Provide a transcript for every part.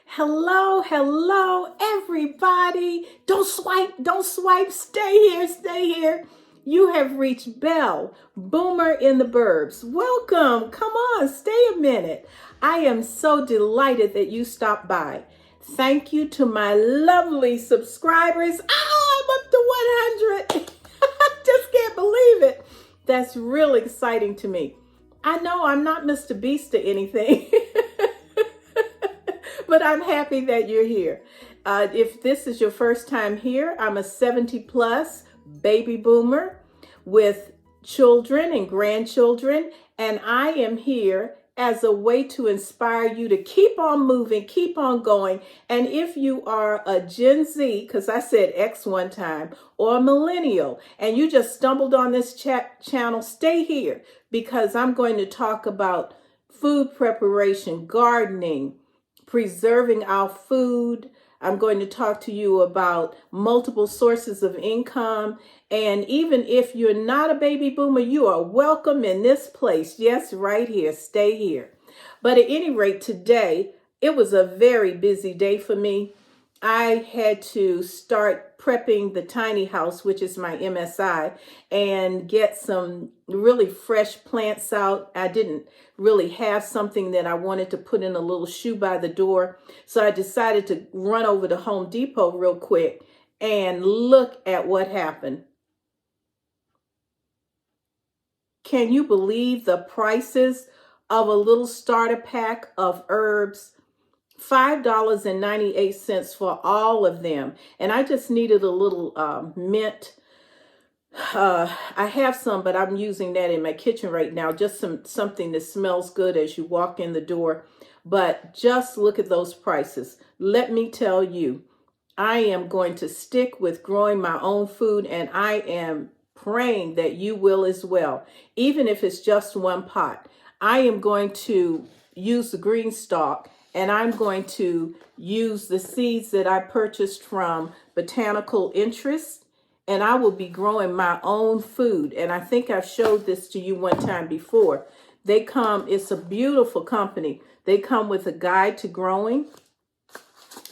Hello, hello, everybody. Don't swipe, stay here. You have reached Belle, Boomer in the Burbs. Welcome, come on, stay a minute. I am so delighted that you stopped by. Thank you to my lovely subscribers. I'm up to 100. I just can't believe it. That's really exciting to me. I know I'm not Mr. Beast or anything. But I'm happy that you're here. If this is your first time here, I'm a 70 plus baby boomer with children and grandchildren, and I am here as a way to inspire you to keep on moving, keep on going. And if you are a Gen Z, because I said X one time, or a millennial, and you just stumbled on this channel, stay here because I'm going to talk about food preparation, gardening, preserving our food. I'm going to talk to you about multiple sources of income. And even if you're not a baby boomer, you are welcome in this place. Yes, right here. Stay here. But at any rate, today, it was a very busy day for me. I had to start prepping the tiny house, which is my MSI, and get some really fresh plants out. I didn't really have something that I wanted to put in a little shoe by the door. So I decided to run over to Home Depot real quick and look at what happened. Can you believe the prices of a little starter pack of herbs? $5.98 for all of them. And I just needed a little mint. I have some, but I'm using that in my kitchen right now. Just something that smells good as you walk in the door. But just look at those prices. Let me tell you, I am going to stick with growing my own food, and I am praying that you will as well. Even if it's just one pot, I am going to use the green stalk, and I'm going to use the seeds that I purchased from Botanical Interest, and I will be growing my own food. And I think I've showed this to you one time before. It's a beautiful company. They come with a guide to growing,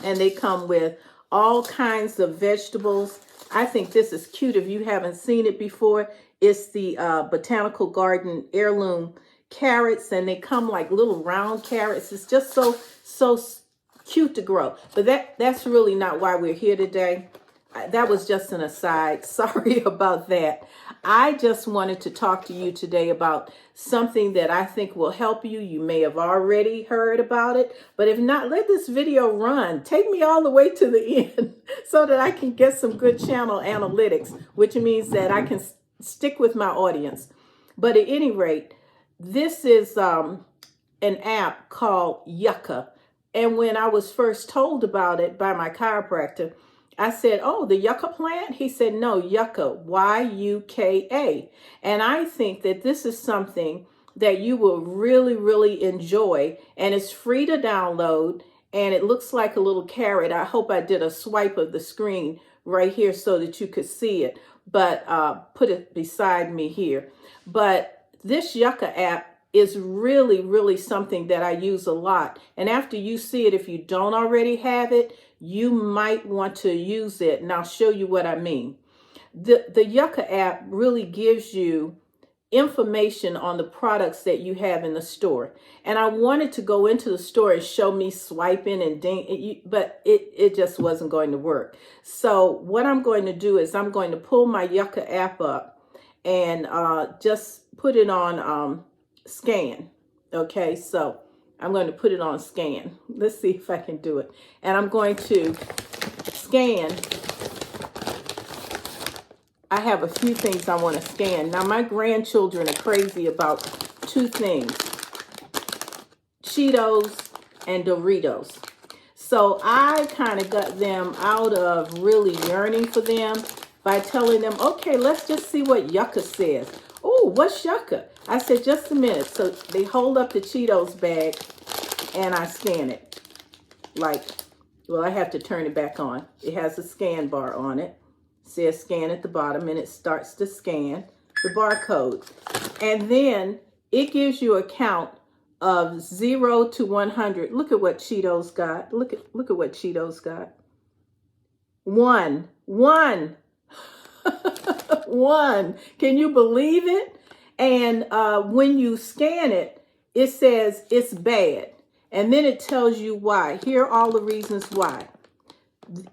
and they come with all kinds of vegetables. I think this is cute. If you haven't seen it before, it's the Botanical Garden Heirloom carrots, and they come like little round carrots. It's just so cute to grow. But that's really not why we're here today. That was just an aside. Sorry about that. I just wanted to talk to you today about something that I think will help you. You may have already heard about it, but if not, let this video run. Take me all the way to the end so that I can get some good channel analytics, which means that I can stick with my audience. But at any rate, this is an app called Yuka. And when I was first told about it by my chiropractor, I said, oh, the yucca plant? He said, no, yucca, Y-U-K-A. And I think that this is something that you will really, really enjoy. And it's free to download. And it looks like a little carrot. I hope I did a swipe of the screen right here so that you could see it. But put it beside me here. But this yucca app is really, really something that I use a lot. And after you see it, if you don't already have it, you might want to use it. And I'll show you what I mean. The Yuka app really gives you information on the products that you have in the store. And I wanted to go into the store and show me swiping and ding, but it just wasn't going to work. So what I'm going to do is I'm going to pull my Yuka app up and just put it on scan. Okay, so I'm going to put it on scan. Let's see if I can do it. And I'm going to scan. I have a few things I want to scan. Now, my grandchildren are crazy about two things: Cheetos and Doritos. So I kind of got them out of really yearning for them by telling them, okay, let's just see what Yuka says. Oh, what's Yuka? I said, just a minute. So they hold up the Cheetos bag and I scan it. Like, well, I have to turn it back on. It has a scan bar on it. It says scan at the bottom, and it starts to scan the barcode. And then it gives you a count of 0 to 100. Look at what Cheetos got. Look at what Cheetos got. 1. 1. 1. Can you believe it? And when you scan it, it says it's bad. And then it tells you why. Here are all the reasons why.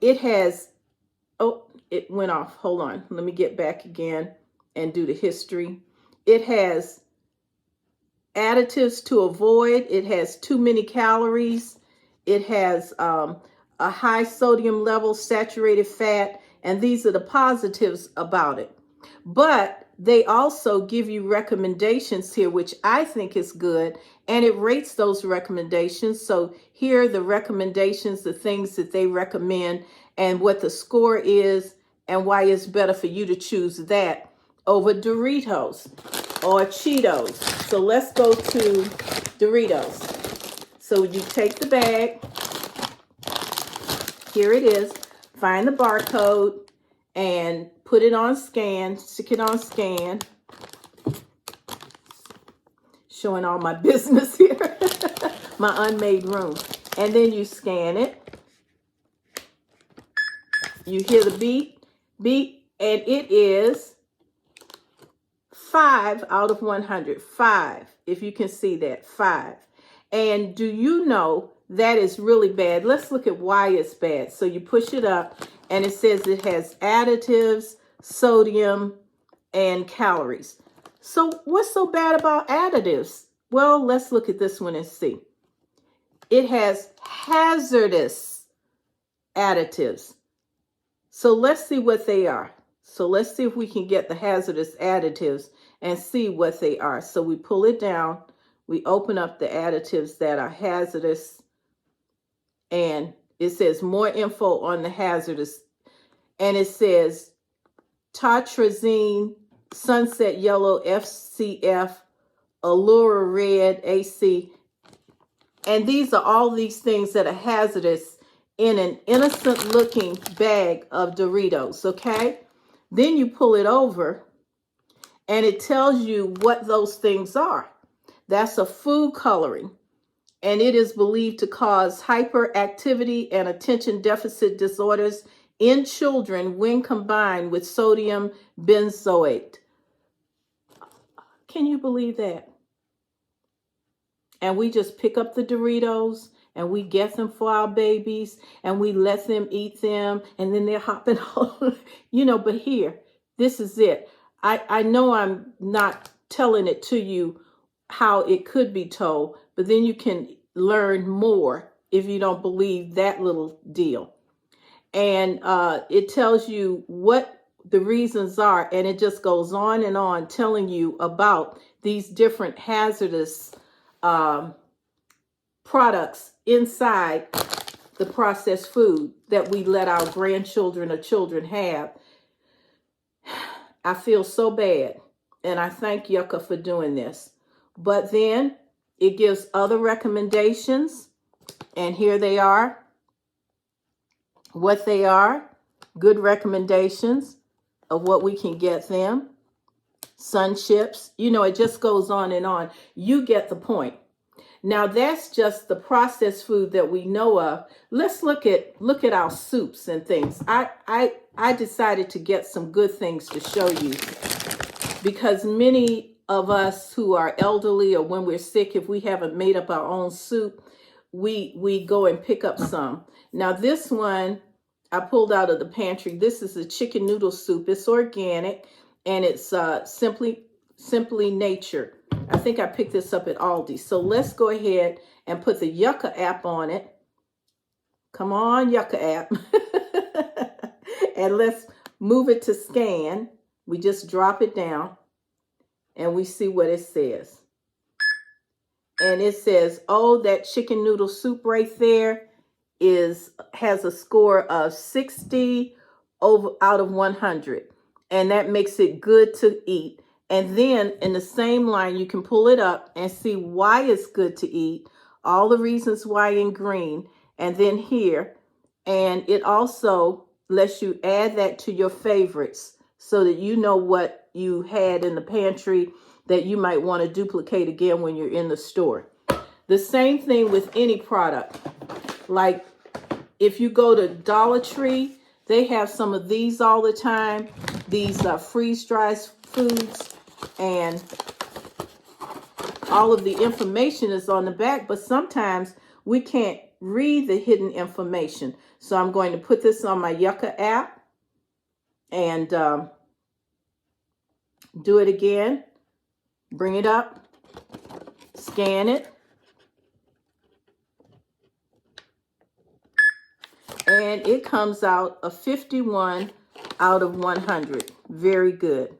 It has, oh, it went off. Hold on. Let me get back again and do the history. It has additives to avoid. It has too many calories. It has a high sodium level, saturated fat, and these are the positives about it. But they also give you recommendations here, which I think is good, and it rates those recommendations. So here are the recommendations, the things that they recommend, and what the score is, and why it's better for you to choose that over Doritos or Cheetos. So let's go to Doritos. So you take the bag. Here it is. Find the barcode and put it on scan. Stick it on scan. Showing all my business here. My unmade room. And then you scan it. You hear the beep, beep, and it is 5 out of 100. 5, if you can see that, 5. And do you know that is really bad? Let's look at why it's bad. So you push it up and it says it has additives, sodium, and calories. So what's so bad about additives? Well, let's look at this one and see. It has hazardous additives. So let's see what they are. So let's see if we can get the hazardous additives and see what they are. So we pull it down. We open up the additives that are hazardous. And it says more info on the hazardous. And it says tartrazine, sunset yellow, FCF, allura red, AC. And these are all these things that are hazardous in an innocent looking bag of Doritos, okay? Then you pull it over and it tells you what those things are. That's a food coloring, and it is believed to cause hyperactivity and attention deficit disorders in children when combined with sodium benzoate. Can you believe that? And we just pick up the Doritos and we get them for our babies and we let them eat them, and then they're hopping on, but here, this is it. I know I'm not telling it to you how it could be told, but then you can learn more if you don't believe that little deal. And it tells you what the reasons are, and it just goes on and on telling you about these different hazardous products inside the processed food that we let our grandchildren or children have. I feel so bad, and I thank Yuka for doing this. But then it gives other recommendations, and here they are. What they are, good recommendations of what we can get them. Sun chips, it just goes on and on. You get the point. Now that's just the processed food that we know of. Let's look at our soups and things. I decided to get some good things to show you, because many of us who are elderly, or when we're sick, if we haven't made up our own soup, we go and pick up some. Now this one I pulled out of the pantry. This is a chicken noodle soup. It's organic, and it's simply nature. I think I picked this up at Aldi. So let's go ahead and put the Yuka app on it. Come on, Yuka app. And let's move it to scan. We just drop it down and we see what it says. And it says, oh, that chicken noodle soup right there has a score of 60 out of 100. And that makes it good to eat. And then in the same line, you can pull it up and see why it's good to eat, all the reasons why in green, and then here. And it also lets you add that to your favorites so that you know what you had in the pantry that you might want to duplicate again when you're in the store. The same thing with any product. Like if you go to Dollar Tree, they have some of these all the time. These freeze-dried foods, and all of the information is on the back, but sometimes we can't read the hidden information. So I'm going to put this on my Yuka app and do it again. Bring it up, scan it, and it comes out a 51 out of 100. Very good.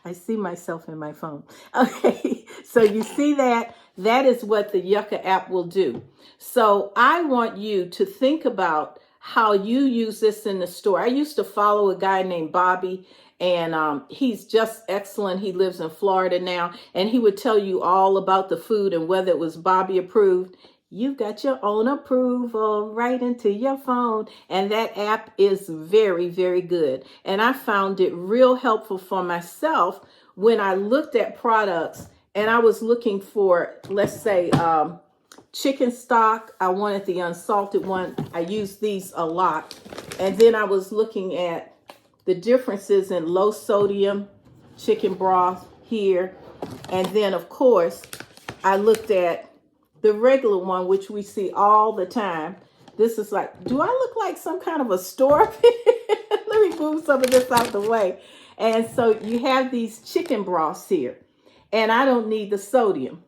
I see myself in my phone. Okay, so you see that? That is what the Yuka app will do. So I want you to think about how you use this in the store. I used to follow a guy named Bobby, and he's just excellent. He lives in Florida now, and he would tell you all about the food and whether it was Bobby approved. You've got your own approval right into your phone. And that app is very, very good. And I found it real helpful for myself when I looked at products and I was looking for, let's say, chicken stock. I wanted the unsalted one. I use these a lot. And then I was looking at the differences in low sodium chicken broth here. And then, of course, I looked at the regular one, which we see all the time. This is like, do I look like some kind of a store? Let me move some of this out the way. And so you have these chicken broths here, and I don't need the sodium.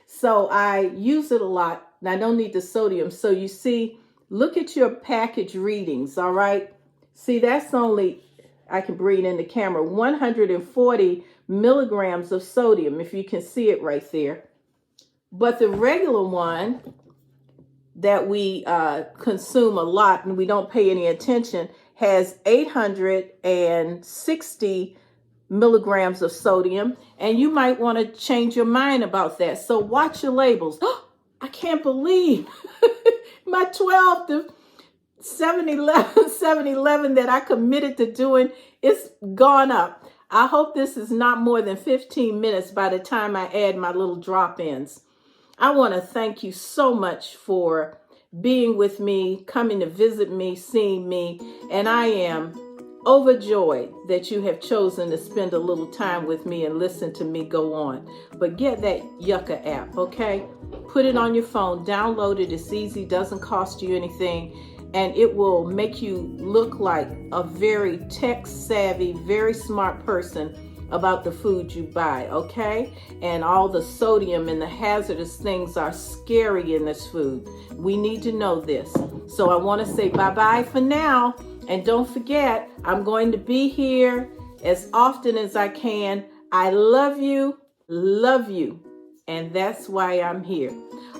So I use it a lot, and I don't need the sodium. So you see, look at your package readings, all right? See, that's only, I can bring it in the camera, 140 milligrams of sodium, if you can see it right there. But the regular one that we consume a lot and we don't pay any attention has 860 milligrams of sodium. And you might want to change your mind about that. So watch your labels. Oh, I can't believe my 12 to 7-Eleven that I committed to doing, it's gone up. I hope this is not more than 15 minutes by the time I add my little drop-ins. I want to thank you so much for being with me, coming to visit me, seeing me, and I am overjoyed that you have chosen to spend a little time with me and listen to me go on. But get that Yuka app, okay? Put it on your phone, download it. It's easy, doesn't cost you anything, and it will make you look like a very tech-savvy, very smart person about the food you buy, okay? And all the sodium and the hazardous things are scary in this food. We need to know this. So I want to say bye-bye for now. And don't forget, I'm going to be here as often as I can. I love you, and that's why I'm here.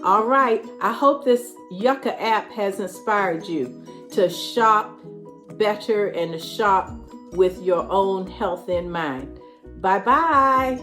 All right, I hope this Yuka app has inspired you to shop better and to shop with your own health in mind. Bye-bye.